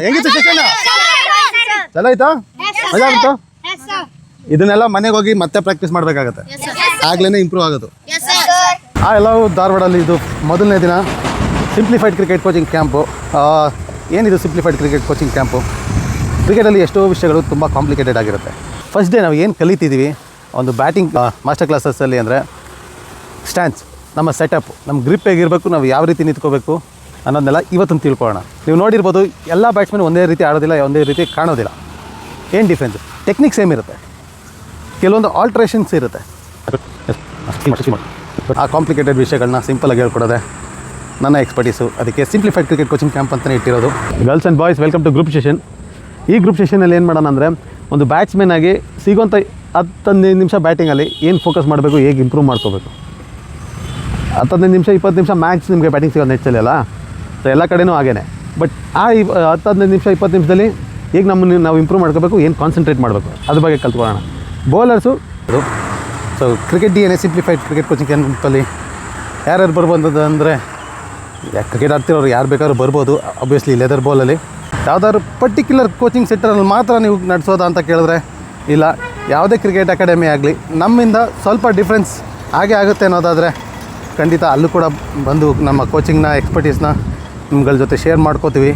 ಹೆಂಗಿತ್ತು ಸೆಷನ್? ಚಲೋ ಆಯ್ತಾ? ಮಜಾ ಆಗುತ್ತೋ? ಇದನ್ನೆಲ್ಲ ಮನೆಗೆ ಹೋಗಿ ಮತ್ತೆ ಪ್ರಾಕ್ಟೀಸ್ ಮಾಡಬೇಕಾಗತ್ತೆ, ಆಗ್ಲೇ ಇಂಪ್ರೂವ್ ಆಗೋದು. ಎಲ್ಲವೂ ಧಾರವಾಡಲ್ಲಿ ಇದು ಮೊದಲನೇ ದಿನ ಸಿಂಪ್ಲಿಫೈಡ್ ಕ್ರಿಕೆಟ್ ಕೋಚಿಂಗ್ ಕ್ಯಾಂಪು. ಏನಿದು ಸಿಂಪ್ಲಿಫೈಡ್ ಕ್ರಿಕೆಟ್ ಕೋಚಿಂಗ್ ಕ್ಯಾಂಪು? ಕ್ರಿಕೆಟಲ್ಲಿ ಎಷ್ಟೋ ವಿಷಯಗಳು ತುಂಬ ಕಾಂಪ್ಲಿಕೇಟೆಡ್ ಆಗಿರುತ್ತೆ. ಫಸ್ಟ್ ಡೇ ನಾವು ಏನು ಕಲಿತಿದ್ದೀವಿ ಒಂದು ಬ್ಯಾಟಿಂಗ್ ಮಾಸ್ಟರ್ ಕ್ಲಾಸಸ್ಸಲ್ಲಿ ಅಂದರೆ ಸ್ಟ್ಯಾನ್ಸ್, ನಮ್ಮ ಸೆಟಪ್, ನಮ್ಮ ಗ್ರಿಪ್ ಹೇಗಿರಬೇಕು, ನಾವು ಯಾವ ರೀತಿ ನಿಂತ್ಕೋಬೇಕು ಅನ್ನೋದನ್ನೆಲ್ಲ ಇವತ್ತೊಂದು ತಿಳ್ಕೊಳ್ಳೋಣ. ನೀವು ನೋಡಿರ್ಬೋದು ಎಲ್ಲ ಬ್ಯಾಟ್ಸ್ಮನ್ ಒಂದೇ ರೀತಿ ಆಡೋದಿಲ್ಲ, ಒಂದೇ ರೀತಿ ಕಾಣೋದಿಲ್ಲ. ಏನು ಡಿಫ್ರೆನ್ಸ್? ಟೆಕ್ನಿಕ್ ಸೇಮ್ ಇರುತ್ತೆ, ಕೆಲವೊಂದು ಆಲ್ಟ್ರೇಷನ್ಸ್ ಇರುತ್ತೆ. ಆ ಕಾಂಪ್ಲಿಕೇಟೆಡ್ ವಿಷಯಗಳನ್ನ ಸಿಂಪಲಾಗಿ ಹೇಳ್ಕೊಡೋದೆ ನನ್ನ ಎಕ್ಸ್ಪರ್ಟೀಸು. ಅದಕ್ಕೆ ಸಿಂಪ್ಲಿಫೈಡ್ ಕ್ರಿಕೆಟ್ ಕೋಚಿಂಗ್ ಕ್ಯಾಂಪ್ ಅಂತಲೇ ಇಟ್ಟಿರೋದು. Girls and boys, welcome to group session. ಈ ಗ್ರೂಪ್ ಸೆಷನಲ್ಲಿ ಏನು ಮಾಡೋಣ ಅಂದರೆ, ಒಂದು ಬ್ಯಾಟ್ಸ್ಮನ್ ಆಗಿ ಸಿಗೋಂಥ 10-15 ನಿಮಿಷ ಬ್ಯಾಟಿಂಗಲ್ಲಿ ಏನು ಫೋಕಸ್ ಮಾಡಬೇಕು, ಹೇಗೆ ಇಂಪ್ರೂವ್ ಮಾಡ್ಕೋಬೇಕು. 10-15 ನಿಮಿಷ 20 ನಿಮಿಷ ಮ್ಯಾಕ್ಸ್ ನಿಮಗೆ ಬ್ಯಾಟಿಂಗ್ ಸಿಗೋದು ನೆಚ್ಚಲ್ಲಿ ಅಲ್ಲ, ಸೊ ಎಲ್ಲ ಕಡೆನೂ ಹಾಗೇ. ಬಟ್ ಆ 10-15 ನಿಮಿಷ 20 ನಿಮಿಷದಲ್ಲಿ ಹೇಗೆ ನಾವು ಇಂಪ್ರೂವ್ ಮಾಡ್ಕೋಬೇಕು, ಏನು ಕಾನ್ಸಂಟ್ರೇಟ್ ಮಾಡಬೇಕು ಅದ್ರ ಬಗ್ಗೆ ಕಲ್ತ್ಕೊಳ್ಳೋಣ. Bowlers so cricket DNA simplified cricket coaching ಕ್ಯಾಂಪಲ್ಲಿ ಯಾರ್ಯಾರು ಬರ್ಬೋದು ಅಂದರೆ, ಕ್ರಿಕೆಟ್ ಆಡ್ತಿರೋರು ಯಾರು ಬೇಕಾದ್ರೂ ಬರ್ಬೋದು. ಆಬ್ವಿಯಸ್ಲಿ ಲೆದರ್ ಬಾಲಲ್ಲಿ ಯಾವುದಾದ್ರು ಪರ್ಟಿಕ್ಯುಲರ್ ಕೋಚಿಂಗ್ ಸೆಂಟರಲ್ಲಿ ಮಾತ್ರ ನೀವು ನಡೆಸೋದಾ ಅಂತ ಕೇಳಿದ್ರೆ ಇಲ್ಲ, ಯಾವುದೇ ಕ್ರಿಕೆಟ್ ಅಕಾಡೆಮಿ ಆಗಲಿ ನಮ್ಮಿಂದ ಸ್ವಲ್ಪ ಡಿಫ್ರೆನ್ಸ್ ಆಗೇ ಆಗುತ್ತೆ ಅನ್ನೋದಾದರೆ ಖಂಡಿತ ಅಲ್ಲೂ ಕೂಡ ಬಂದು ನಮ್ಮ ಕೋಚಿಂಗ್ನ ಎಕ್ಸ್ಪರ್ಟೀಸ್ನ ನಿಮ್ಗಳ ಜೊತೆ ಶೇರ್ ಮಾಡ್ಕೋತೀವಿ.